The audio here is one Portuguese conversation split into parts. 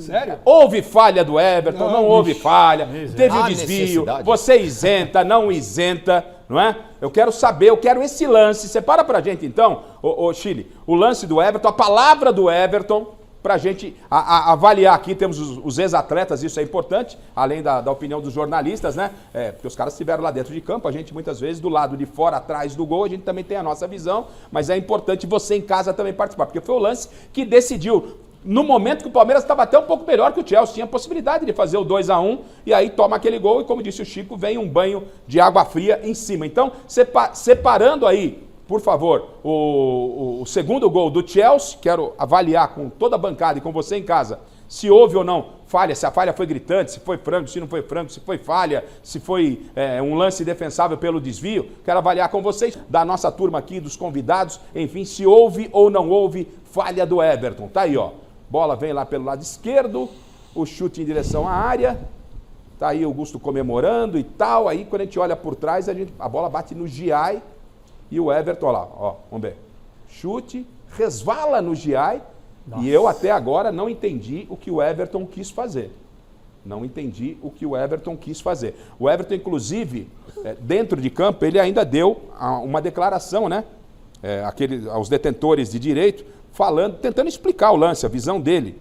Sério? Houve falha do Everton, não houve falha, teve o desvio, você isenta, não isenta, não é? Eu quero saber, eu quero esse lance. Separa pra gente então, ô Chile, o lance do Everton, a palavra do Everton, pra gente avaliar aqui. Temos os ex-atletas, isso é importante, além da opinião dos jornalistas, né? Porque os caras estiveram lá dentro de campo, a gente muitas vezes do lado de fora, atrás do gol, a gente também tem a nossa visão, mas é importante você em casa também participar, porque foi o lance que decidiu. No momento que o Palmeiras estava até um pouco melhor que o Chelsea, tinha possibilidade de fazer o 2-1 e aí toma aquele gol e, como disse o Chico, vem um banho de água fria em cima. Então, separando aí, por favor, o segundo gol do Chelsea, quero avaliar com toda a bancada e com você em casa, se houve ou não falha, se a falha foi gritante, se foi frango, se não foi frango, se foi falha, se foi um lance defensável pelo desvio. Quero avaliar com vocês, da nossa turma aqui, dos convidados, enfim, se houve ou não houve falha do Everton. Tá aí, ó. Bola vem lá pelo lado esquerdo, o chute em direção à área, tá aí o Augusto comemorando e tal. Aí quando a gente olha por trás, a bola bate no Giai e o Everton, ó lá, ó, vamos ver. Chute, resvala no Giai. Nossa. E eu até agora não entendi o que o Everton quis fazer. Não entendi o que o Everton quis fazer. O Everton, inclusive, dentro de campo, ele ainda deu uma declaração, né? Aos detentores de direito, falando, tentando explicar o lance, a visão dele,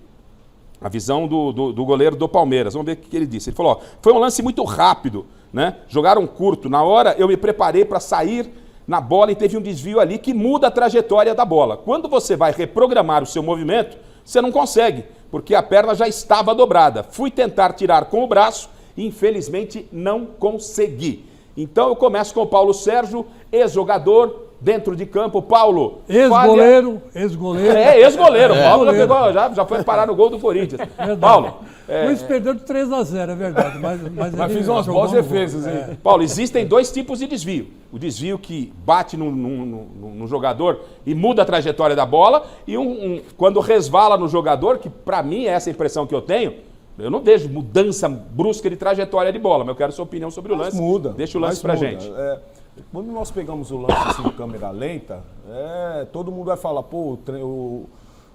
a visão do goleiro do Palmeiras. Vamos ver o que ele disse. Ele falou, ó, foi um lance muito rápido, né? Jogaram curto. Na hora eu me preparei para sair na bola e teve um desvio ali que muda a trajetória da bola. Quando você vai reprogramar o seu movimento, você não consegue, porque a perna já estava dobrada. Fui tentar tirar com o braço e infelizmente não consegui. Então eu começo com o Paulo Sérgio, ex-jogador, dentro de campo. Paulo, ex-goleiro, ex-goleiro. Ex-goleiro. Paulo já foi parar no gol do Corinthians. Verdade. Paulo. Luiz perdeu de 3-0, é verdade. Mas fiz umas boas defesas, hein? Paulo, existem dois tipos de desvio. O desvio que bate no jogador e muda a trajetória da bola, e quando resvala no jogador, que para mim é essa impressão que eu tenho. Eu não vejo mudança brusca de trajetória de bola, mas eu quero sua opinião sobre o lance. Muda. Deixa o lance pra gente. Quando nós pegamos o lance assim, de câmera lenta, todo mundo vai falar, pô,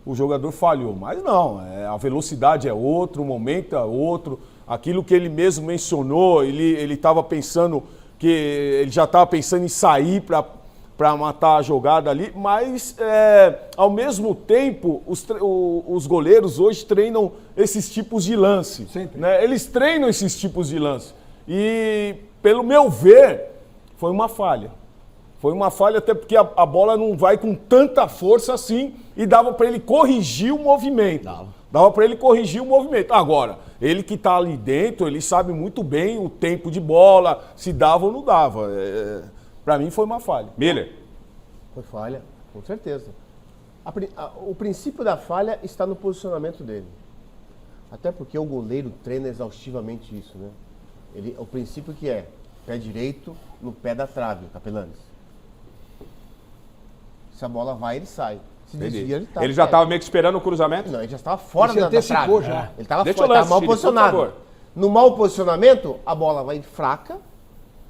o jogador falhou. Mas não, a velocidade é outro, o momento é outro. Aquilo que ele mesmo mencionou, ele estava pensando que ele já estava pensando em sair para matar a jogada ali, mas ao mesmo tempo os goleiros hoje treinam esses tipos de lance. Sempre. Né? Eles treinam esses tipos de lance. E, pelo meu ver, foi uma falha. Foi uma falha até porque a bola não vai com tanta força assim e dava para ele corrigir o movimento. Dava para ele corrigir o movimento. Agora, ele que está ali dentro, ele sabe muito bem o tempo de bola, se dava ou não dava. Para mim foi uma falha. Miller. Foi falha, com certeza. O princípio da falha está no posicionamento dele. Até porque o goleiro treina exaustivamente isso, né? O princípio que é pé direito no pé da trave, Capelanes. Se a bola vai, ele sai. Se desvia, ele tá. Ele já estava meio que esperando o cruzamento? Não, ele já estava fora da trave. Já. Ele estava mal posicionado. No mau posicionamento, a bola vai fraca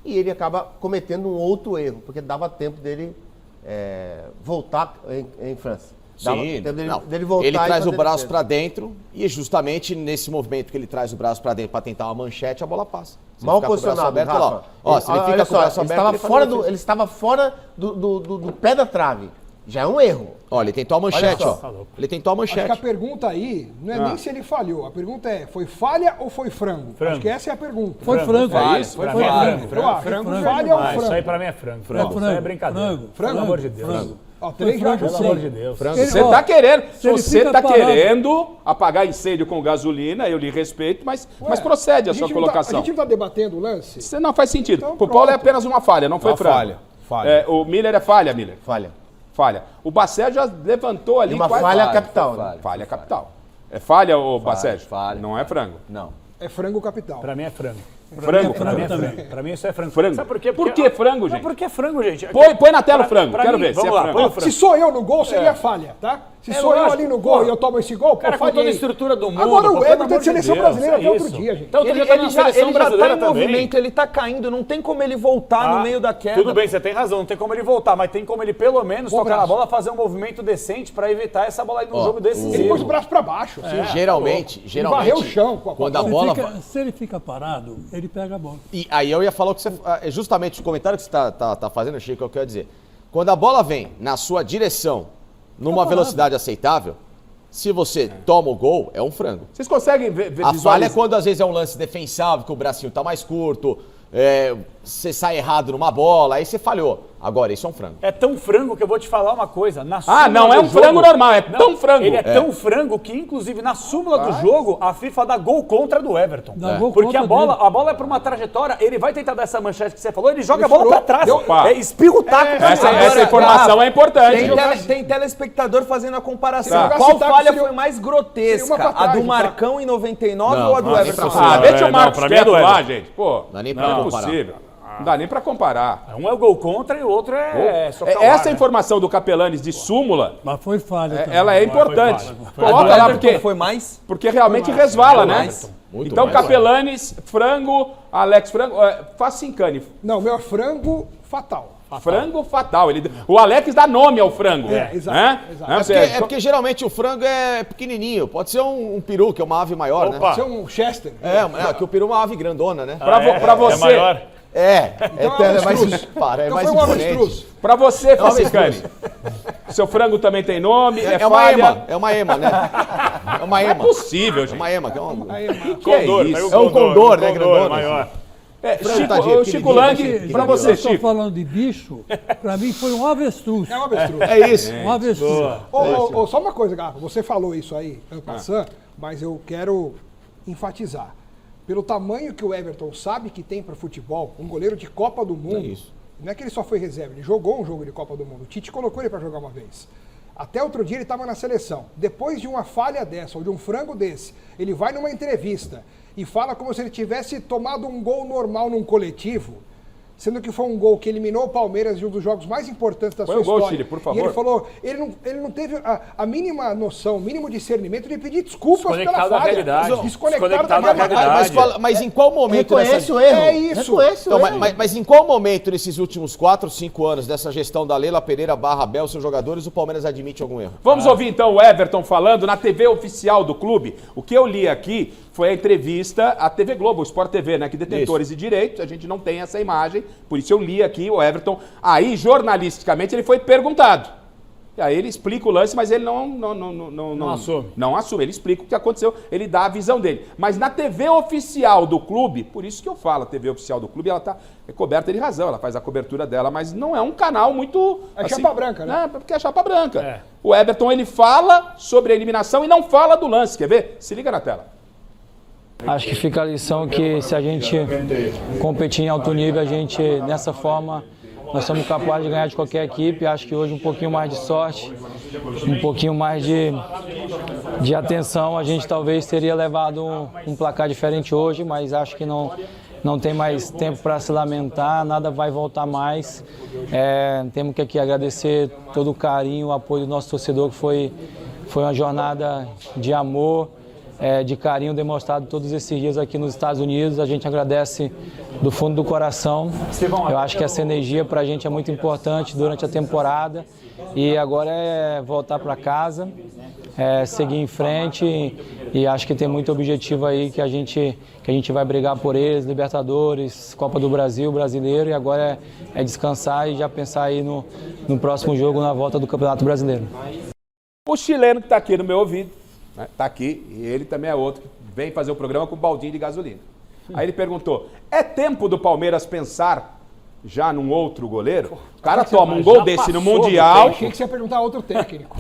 e ele acaba cometendo um outro erro, porque dava tempo dele voltar em França. Sim, dele voltar ele traz o braço para dentro e justamente nesse movimento que ele traz o braço para dentro para tentar uma manchete, a bola passa. Mal posicionado, Rafa. Se ele fica com o braço aberto, ele estava fora do pé da trave. Já é um erro. Olha, ele tentou a manchete, ó. Ele tentou a manchete. Acho que a pergunta aí não é nem se ele falhou. A pergunta é, foi falha ou foi frango? Acho que essa é a pergunta. Foi frango. É isso? Foi frango. Frango, falha ou frango? Isso aí pra mim é frango. Isso aí é brincadeira. Pelo amor de Deus. Ó, 3 já Pelo amor de Deus. Você está querendo, você está querendo apagar incêndio com gasolina, eu lhe respeito, mas procede a sua colocação. A gente não está debatendo o lance? Você não faz sentido. Então, Pro Paulo é apenas uma falha, não foi frango. Falha. O Miller é falha, Miller. Falha. O Bacé já levantou ali. Uma falha capital. Né? Falha capital. É falha, o Bacé? Falha. Não é frango. Não. É frango capital. Pra mim é frango. Frango. Pra mim é também. Pra mim isso é frango. Frango. Sabe por quê? Por que frango, gente? Não, porque é frango, gente. Põe na tela o frango, Pra quero mim, ver se é vamos lá, frango. põe o frango. Se sou eu no gol, seria falha, tá? Se sou eu lógico, ali no gol pô. e eu tomo esse gol, Cara, pô, com toda a falhei. estrutura do mundo. Agora pô, o pelo Everton é amor de seleção Deus, brasileira até outro isso. dia, gente. Então, outro dia tá na seleção Ele já tá brasileira em também. movimento, ele tá caindo, não tem como ele voltar no meio da queda. Tudo bem, você tem razão, não tem como ele voltar, mas tem como ele pelo menos Bom tocar na braço. bola, fazer um movimento decente pra evitar essa bola aí num jogo decisivo. Ele pôs o braço pra baixo, assim. Geralmente, varreu o chão com a quando a Se bola... se ele fica parado, ele pega a bola. E aí eu ia falar o que você... Justamente o comentário que você tá fazendo, Chico, é o que eu ia dizer. Quando a bola vem na sua direção, numa velocidade aceitável, se você toma o gol, é um frango. Vocês conseguem ver A falha é visualizar? quando às vezes é um lance defensável, que o bracinho tá mais curto, você sai errado numa bola, aí você falhou. Agora, isso é um frango. É tão frango que eu vou te falar uma coisa. Na Ah, súmula não é do um frango jogo- normal, é Não, tão frango. Ele é tão frango que, inclusive, na súmula do jogo, a FIFA dá gol contra do Everton. Dá gol Porque contra dele. a bola é pra uma trajetória, ele vai tentar dar essa manchete que você falou, ele joga a bola pra trás. Opa. Espirra o taco. pra Essa trás. informação é importante. Tem telespectador fazendo a comparação. Tá. Qual Jogasse falha taco, foi mais seria grotesca? uma pra A trás, do tá? Marcão em 99 Não, ou a do não, Everton? nem pra Ah, deixa não, o Marcos pra mim é quieto do lá, Everton. gente. Pô, Dá nem pra não é comparar. possível. Não dá nem pra comparar. Um é o gol contra e o outro é socar o ar, Essa né? informação do Capelanes de súmula, Mas foi falha também. ela é importante. falha. A do Coloca lá, Everton foi mais? porque realmente resvala, né? Muito Então, mais. Capelanes, frango, Alex Frango, Facincani. Não, meu é frango fatal. Frango fatal. O Alex dá nome ao frango. Exato, Né? exato. Né? É porque geralmente o frango é pequenininho. Pode ser um peru, que é uma ave maior, Opa. Isso é um Chester. que o peru é uma ave grandona, né? Pra você, É maior. Então é um mais, avestruz. é Então mais foi um imponente. avestruz. pra você, Facincani. Seu frango também tem nome, É uma falha. ema, é uma ema, né? É uma Não é ema. possível, É gente. uma ema, que é um... Que é Condor, isso? pega o É um condor, né, condor, grandona. maior. Frango, tadinho, Chico pequenininho, Lang, pequenininho. pra Eu você, estou Chico. falando de bicho, pra mim foi um avestruz. É um avestruz. É isso. Um avestruz. Só uma coisa, Garra, você falou isso aí, passando, mas eu quero enfatizar. Pelo tamanho que o Everton sabe que tem para futebol, um goleiro de Copa do Mundo, isso. não é que ele só foi reserva, ele jogou um jogo de Copa do Mundo. O Tite colocou ele para jogar uma vez. Até outro dia ele estava na seleção. Depois de uma falha dessa, ou de um frango desse, ele vai numa entrevista e fala como se ele tivesse tomado um gol normal num coletivo, sendo que foi um gol que eliminou o Palmeiras de um dos jogos mais importantes da Põe sua o gol, história. Chile, por favor. E ele falou, ele não teve a mínima noção, o mínimo discernimento de pedir desculpas pela Desconectado da falha. realidade. Desconectado da Desconectado da realidade. Mas em qual momento Reconhece o erro. É isso. Reconhece o Então, erro. mas em qual momento, nesses últimos 4, 5 anos dessa gestão da Leila Pereira / Abel, seus jogadores, o Palmeiras admite algum erro? Vamos ouvir então o Everton falando na TV oficial do clube. O que eu li aqui foi a entrevista à TV Globo, o Sport TV, né? Que detentores de direitos, a gente não tem essa imagem, por isso eu li aqui o Everton. Aí, jornalisticamente, ele foi perguntado. E aí ele explica o lance, mas ele não assume. Não assume, ele explica o que aconteceu, ele dá a visão dele. Mas na TV oficial do clube, por isso que eu falo, a TV oficial do clube, ela tá coberta de razão, ela faz a cobertura dela, mas não é um canal muito... É chapa branca, né? Porque é chapa branca. É. O Everton, ele fala sobre a eliminação e não fala do lance, quer ver? Se liga na tela. Acho que fica a lição que se a gente competir em alto nível, a gente, dessa forma, nós somos capazes de ganhar de qualquer equipe. Acho que hoje um pouquinho mais de sorte, um pouquinho mais de atenção, a gente talvez teria levado um placar diferente hoje, mas acho que não tem mais tempo para se lamentar, nada vai voltar mais. Temos que aqui agradecer todo o carinho, o apoio do nosso torcedor, que foi uma jornada de amor, de carinho demonstrado todos esses dias aqui nos Estados Unidos. A gente agradece do fundo do coração. Eu acho que essa energia para a gente é muito importante durante a temporada e agora é voltar para casa, seguir em frente e acho que tem muito objetivo aí que a gente vai brigar por eles, Libertadores, Copa do Brasil, Brasileiro, e agora é descansar e já pensar aí no próximo jogo, na volta do Campeonato Brasileiro. O chileno que está aqui no meu ouvido, né, tá aqui, e ele também é outro que vem fazer o programa com um baldinho de gasolina. Aí ele perguntou, é tempo do Palmeiras pensar já num outro goleiro? O cara toma um gol desse no Mundial. Achei que você ia perguntar a outro técnico.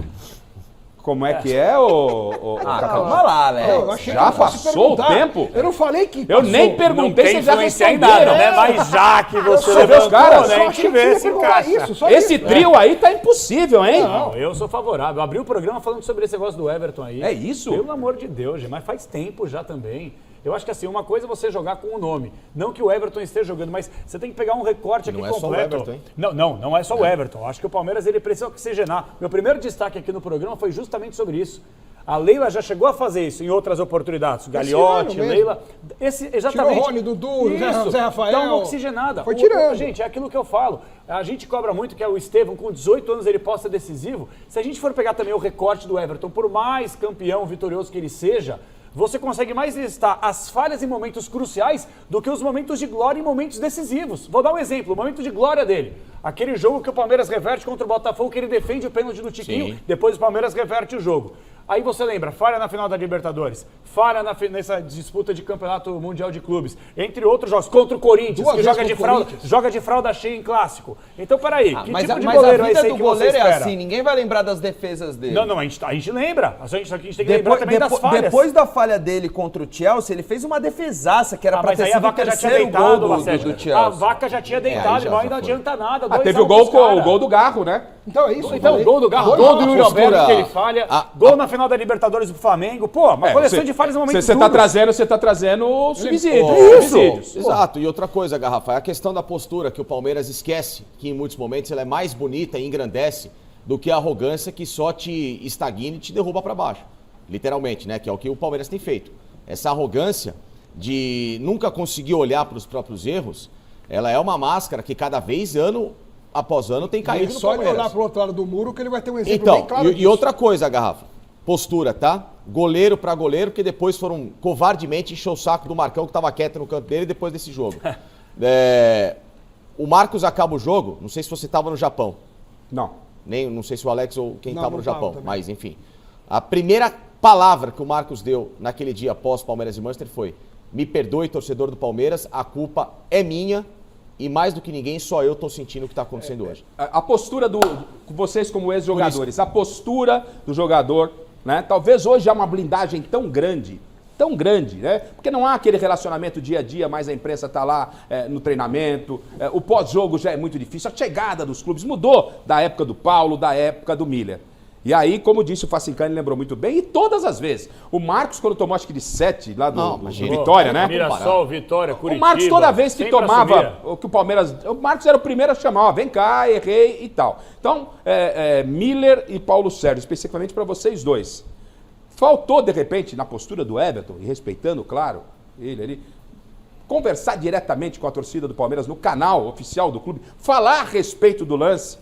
Como é que é, ô Calma lá, né? Eu achei Já que eu fosse passou o perguntar. tempo? Eu não falei que Eu passou. nem perguntei, tem você já influência em responderam. nada, né? Mas já que você Você vê os caras? né? Só A achei gente que você vê ia se perguntar encaixa. isso. Só Esse isso. trio aí tá impossível, hein? Não, eu sou favorável. Eu abri o programa falando sobre esse negócio do Everton aí. É isso? Pelo amor de Deus, gente, mas faz tempo já também. Eu acho que assim, uma coisa é você jogar com o nome. Não que o Everton esteja jogando, mas você tem que pegar um recorte aqui Não é só o completo. Everton, hein? Não é só o Everton. Acho que o Palmeiras ele precisa oxigenar. Meu primeiro destaque aqui no programa foi justamente sobre isso. A Leila já chegou a fazer isso em outras oportunidades. Gagliotti, Leila. Exatamente. Tirou o Rony, Dudu, Zé Rafael. Dá uma oxigenada. Foi tirando. Gente, é aquilo que eu falo. A gente cobra muito que é o Estevão, com 18 anos ele possa ser decisivo. Se a gente for pegar também o recorte do Everton, por mais campeão, vitorioso que ele seja, você consegue mais listar as falhas em momentos cruciais do que os momentos de glória em momentos decisivos. Vou dar um exemplo, o momento de glória dele. Aquele jogo que o Palmeiras reverte contra o Botafogo, que ele defende o pênalti do Tiquinho, Sim. depois o Palmeiras reverte o jogo. Aí você lembra, falha na final da Libertadores, falha nessa disputa de campeonato mundial de clubes, entre outros jogos, contra o Corinthians, que joga de fralda cheia em clássico. Então, peraí, que Mas tipo de a goleiro é vida esse aí do que você goleiro é espera? assim, ninguém vai lembrar das defesas dele. Não, a gente lembra. A gente tem que lembrar também das falhas. Depois da falha dele contra o Chelsea, ele fez uma defesaça, que era pra Mas ter aí a sido o vaca já tinha terceiro gol deitado, do Lacerda. Chelsea. A vaca já tinha deitado, já e não foi. adianta nada. Teve o gol do Garro, né? Então é isso. Então, gol do Garro, gol do Yuri Alberto, que ele falha, gol na final da Libertadores do Flamengo. Pô, uma coleção de falhas em momentos Você tá trazendo subsídios. Exato. E outra coisa, Garrafa, é a questão da postura, que o Palmeiras esquece que em muitos momentos ela é mais bonita e engrandece do que a arrogância que só te estagna e te derruba para baixo. Literalmente, né? Que é o que o Palmeiras tem feito. Essa arrogância de nunca conseguir olhar para os próprios erros, ela é uma máscara que cada vez, ano após ano, tem caído no Só ele Palmeiras. olhar pro outro lado do muro que ele vai ter um exemplo Então, bem claro e disso. outra coisa, Garrafa, postura, tá? Goleiro pra goleiro, porque depois foram covardemente encher o saco do Marcão, que tava quieto no canto dele, depois desse jogo. O Marcos acaba o jogo, não sei se você tava no Japão, Não. não sei se o Alex ou quem Não, tava não no tava Japão, também. mas enfim. A primeira palavra que o Marcos deu naquele dia após Palmeiras e Manchester foi: me perdoe, torcedor do Palmeiras, a culpa é minha e mais do que ninguém, só eu tô sentindo o que tá acontecendo hoje. A postura vocês como ex-jogadores, a postura do jogador, né? Talvez hoje há uma blindagem tão grande, né? Porque não há aquele relacionamento dia a dia, mas a imprensa tá lá no treinamento, o pós-jogo já é muito difícil, a chegada dos clubes mudou da época do Paulo, da época do Miller. E aí, como disse o Facincani, lembrou muito bem, e todas as vezes. O Marcos, quando tomou acho que de 7 lá do Vitória, né? Mirassol, Vitória, Curitiba. O Marcos, toda vez que sempre tomava assumia. o que o Palmeiras. O Marcos era o primeiro a chamar, ó, vem cá, errei e tal. Então, Miller e Paulo Sérgio, especificamente para vocês dois. Faltou, de repente, na postura do Everton, e respeitando, claro, ele ali, conversar diretamente com a torcida do Palmeiras no canal oficial do clube, falar a respeito do lance,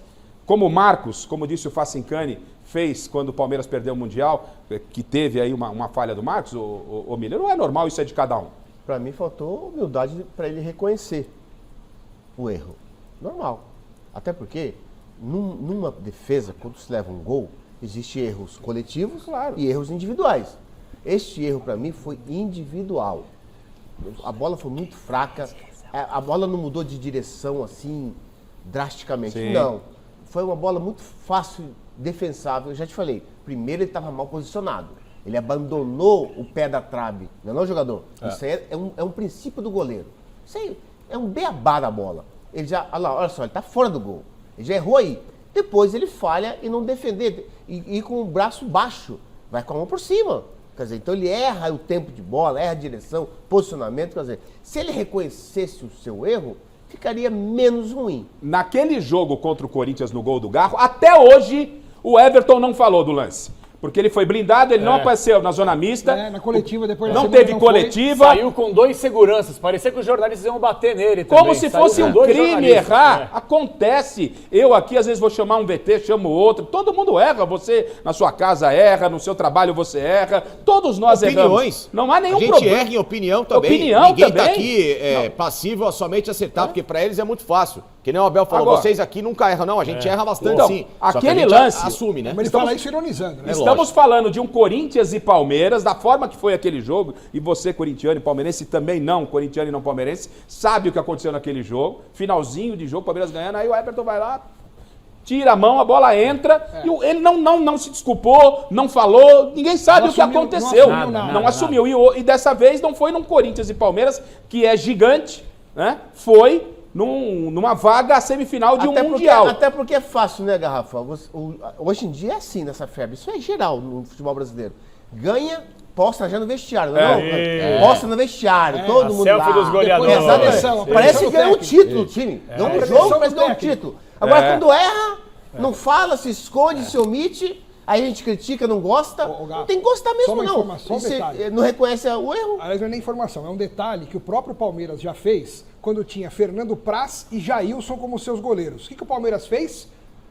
como o Marcos, como disse o Facincani, fez quando o Palmeiras perdeu o Mundial, que teve aí uma falha do Marcos, o Miller. Não é normal, isso é de cada um. Para mim faltou humildade para ele reconhecer o erro. Normal. Até porque, numa defesa, quando se leva um gol, existem erros coletivos e erros individuais. Este erro, para mim, foi individual. A bola foi muito fraca, a bola não mudou de direção assim, drasticamente. Sim. Não. Foi uma bola muito fácil, defensável. Eu já te falei, primeiro ele estava mal posicionado. Ele abandonou o pé da trave, não é, jogador? Isso aí é um princípio do goleiro. Isso aí é um beabá da bola. Ele já, olha só, ele está fora do gol. Ele já errou aí. Depois ele falha e não defender. E com o braço baixo, vai com a mão por cima. Quer dizer, então ele erra o tempo de bola, erra a direção, posicionamento. Quer dizer, se ele reconhecesse o seu erro, ficaria menos ruim. Naquele jogo contra o Corinthians no gol do Garro, até hoje o Everton não falou do lance. Porque ele foi blindado, ele não apareceu na zona mista. Na coletiva, depois da não semana teve não coletiva. Saiu com 2 seguranças. Parecia que os jornalistas iam bater nele também. Como se Saiu fosse com um 2 crime jornalistas. errar. Acontece. Eu aqui, às vezes, vou chamar um VT, chamo outro. Todo mundo erra. Você, na sua casa, erra. No seu trabalho, você erra. Todos nós Opiniões. erramos. Não há nenhum a gente problema. erra em opinião também. Opinião Ninguém também. tá aqui passivo a somente acertar, porque para eles é muito fácil. Que nem o Abel falou, Agora, vocês aqui nunca erram. Não, a gente erra bastante Então, sim. Só que a aquele gente lance- assume, né? Mas ele fala isso ironizando, né? Estamos falando de um Corinthians e Palmeiras, da forma que foi aquele jogo, e você, corintiano e palmeirense, também não, corintiano e não palmeirense, sabe o que aconteceu naquele jogo, finalzinho de jogo, Palmeiras ganhando, aí o Everton vai lá, tira a mão, a bola entra, e ele não se desculpou, não falou, ninguém sabe Não o que assumiu, aconteceu. não assumiu nada. Não assumiu. E dessa vez não foi num Corinthians e Palmeiras, que é gigante, né? Foi numa vaga semifinal de um Mundial. Até porque é fácil, né, Garrafa? Hoje em dia é assim nessa febre. Isso é geral no futebol brasileiro. Ganha posta já no vestiário, posta no vestiário, todo mundo selfie lá. dos goleadores. Exatamente. Parece que ganhou um título o time. Ganhou um jogo, parece que ganhou um título. Agora, quando erra, não fala, se esconde, se omite, aí a gente critica, não gosta. Não tem que gostar mesmo, não. Você não reconhece o erro. Aliás, não é nem informação, é um detalhe que o próprio Palmeiras já fez quando tinha Fernando Praz e Jailson como seus goleiros. O que o Palmeiras fez?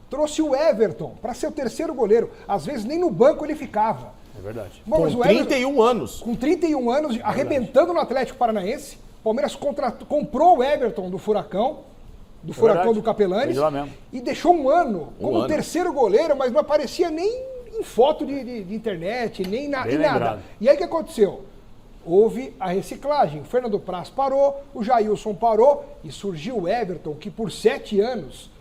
Trouxe o Everton para ser o terceiro goleiro. Às vezes nem no banco ele ficava. É verdade. Bom, mas Com o Everton, 31 anos. com 31 anos, arrebentando no Atlético Paranaense, o Palmeiras comprou o Everton do Furacão verdade. do Capelani, Fez lá mesmo. e deixou um ano como terceiro goleiro, mas não aparecia nem em foto de internet, nem em nada. lembrado. E aí o que aconteceu? Houve a reciclagem. O Fernando Praz parou, o Jailson parou e surgiu o Everton, que por 7 anos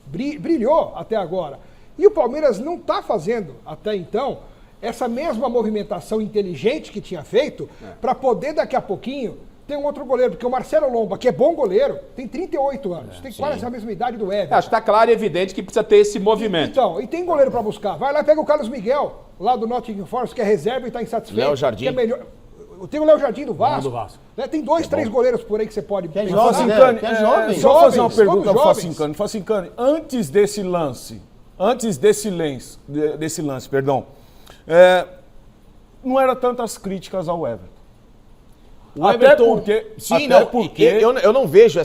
brilhou até agora. E o Palmeiras não está fazendo, até então, essa mesma movimentação inteligente que tinha feito para poder, daqui a pouquinho, ter um outro goleiro. Porque o Marcelo Lomba, que é bom goleiro, tem 38 anos, tem quase a mesma idade do Everton. Acho que está claro e evidente que precisa ter esse movimento. Então, e tem goleiro para buscar. Vai lá e pega o Carlos Miguel, lá do Nottingham Forest, que é reserva e está insatisfeito. Léo Jardim. Que é melhor. Tem o Léo Jardim do Vasco. do Vasco. Né? Tem 2, 3 goleiros por aí que você pode Que é pegar. jovem, né? Facincani, Que é jovem. só fazer uma Jovens, pergunta todos para o jovens. Facincani. Antes desse lance, não era tantas críticas ao Everton. O Até Everton, porque- sim, até não, porque- eu não vejo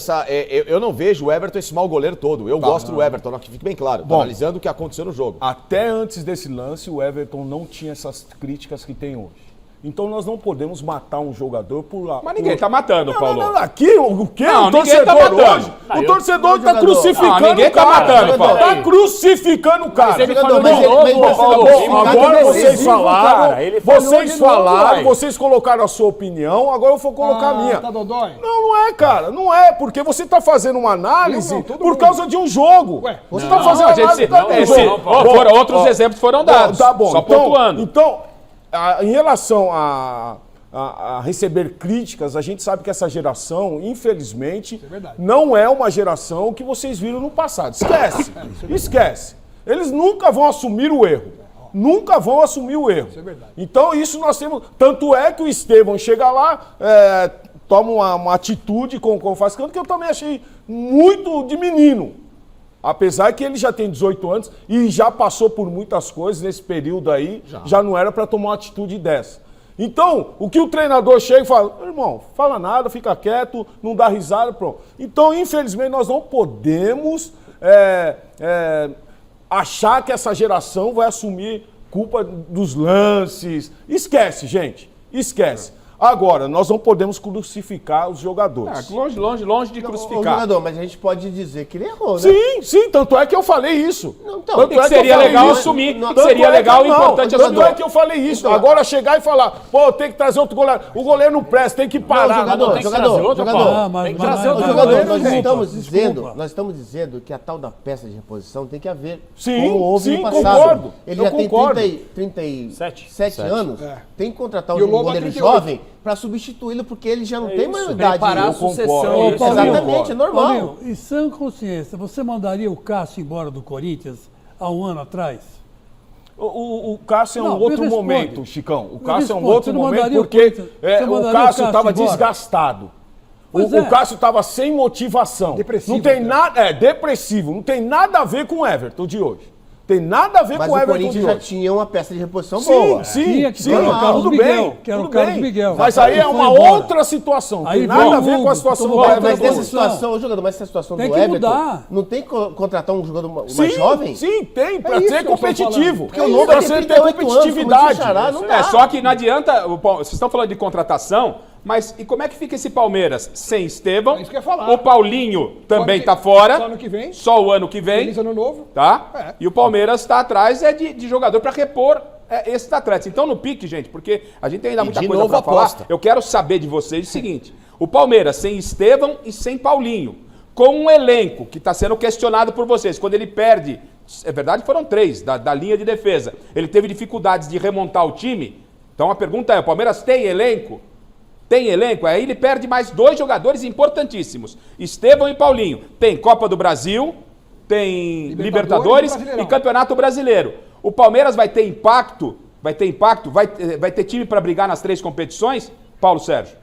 eu não vejo o Everton esse mau goleiro todo. Eu gosto do Everton, que fique bem claro. Tô Bom. analisando o que aconteceu no jogo. Até antes desse lance, o Everton não tinha essas críticas que tem hoje. Então nós não podemos matar um jogador por... Mas ninguém tá matando, Paulo. Não, aqui o quê? Não, O ninguém tá torcedor matando. hoje. O torcedor tá jogador. crucificando Não, ninguém o tá cara. matando, Paulo. Tá crucificando o cara. ele Jogador, falou mas de ele- novo, mas ele- Paulo. Bom, agora Ele vocês decisivo, falaram, cara. Ele falou vocês de novo, falaram, vai. vocês colocaram a sua opinião, agora eu vou colocar a minha. Tá dodói? Não é, cara, não é, porque você tá fazendo uma análise Eu não, todo por mundo. causa de um jogo. Ué, você Não, tá fazendo a gente análise se- por causa de um esse- jogo. ó, outros exemplos foram dados. Tá bom, Só pontuando. Então, em relação a receber críticas, a gente sabe que essa geração, infelizmente, verdade. não é uma geração que vocês viram no passado. Esquece. Esquece. Eles nunca vão assumir o erro. Nunca vão assumir o erro. Isso é verdade. Então, isso nós temos. Tanto é que o Estevão chega lá, toma uma atitude com o Facincani, que eu também achei muito de menino. Apesar que ele já tem 18 anos e já passou por muitas coisas nesse período aí, já não era para tomar uma atitude dessa. Então, o que o treinador chega e fala, irmão, fala nada, fica quieto, não dá risada, pronto. Então, infelizmente, nós não podemos achar que essa geração vai assumir culpa dos lances. Esquece, gente, esquece. Agora, nós não podemos crucificar os jogadores. Longe de Ô, crucificar. jogador, mas a gente pode dizer que ele errou, né? Sim, tanto é que eu falei isso. Não, então, Tanto E que é seria eu falei legal isso. assumir, Não, que seria legal e importante Tanto assumir. é que eu falei isso. Então, Agora chegar e falar, pô, tem que trazer outro goleiro. O goleiro não presta, tem que parar. jogador, Tem que trazer outro, jogador. Paulo. Ah, mas- Tem que mas- trazer mas- outro Ô, jogador, goleiro. nós desculpa. estamos dizendo que a tal da peça de reposição tem que haver. Sim, como houve sim, no passado. concordo. Ele Eu já tem concordo. 37 anos. Tem que contratar E o um Lobo goleiro 38. jovem para substituí-lo, porque ele já não tem mais idade. Preparar a Eu concordo. sucessão. Ô, isso. Paulinho, Exatamente, é normal. Paulinho, em sã consciência, você mandaria o Cássio embora do Corinthians há um ano atrás? O Cássio é um Não, me outro responde. momento, Chicão. O Me Cássio é um responde. outro Você não momento mandaria o porque Corinthians- você o mandaria o Cássio Cássio estava embora? desgastado. Pois O é. Cássio estava sem motivação. Depressivo, Não tem né? nada, depressivo. Não tem nada a ver com o Everton de hoje. Tem nada a ver Mas com o o Everton Corinthians de já hoje. tinha uma peça de reposição boa. Tinha que sim, ter o Carlos tudo Miguel, bem, que era o tudo Carlos bem. Miguel. Mas aí é Ele foi uma embora. outra situação. Aí Tem nada veio a ver o com a Hugo, situação do tomou Mas Everton. nessa posição. situação, jogador, mas essa situação Tem do que Everton, mudar. não tem que contratar um jogador mais Sim, jovem? sim, tem, pra isso ser que eu estou competitivo. falando. Porque É o isso, novo ele pra tem ser ter 38 anos, competitividade. como disse o Xará, não dá. Só que não adianta, vocês estão falando de contratação, mas e como é que fica esse Palmeiras sem Estevão? É isso que eu ia falar. O Paulinho também Só está fora. só ano que vem. Só o ano que vem. Feliz ano novo. Tá? É. E o Palmeiras está atrás de jogador para repor esses atletas. Então no pique, gente, porque a gente tem ainda muita de coisa novo para falar. aposta. Eu quero saber de vocês o seguinte: o Palmeiras sem Estevão e sem Paulinho, com um elenco que está sendo questionado por vocês, quando ele perde, é verdade, foram 3 da linha de defesa. Ele teve dificuldades de remontar o time. Então a pergunta é: o Palmeiras tem elenco? Tem elenco? Aí ele perde mais 2 jogadores importantíssimos, Estevão e Paulinho. Tem Copa do Brasil, tem Libertadores Libertadores e Brasileirão. e Campeonato Brasileiro. O Palmeiras vai ter impacto Vai ter impacto? Vai ter time para brigar nas 3 competições? Paulo Sérgio?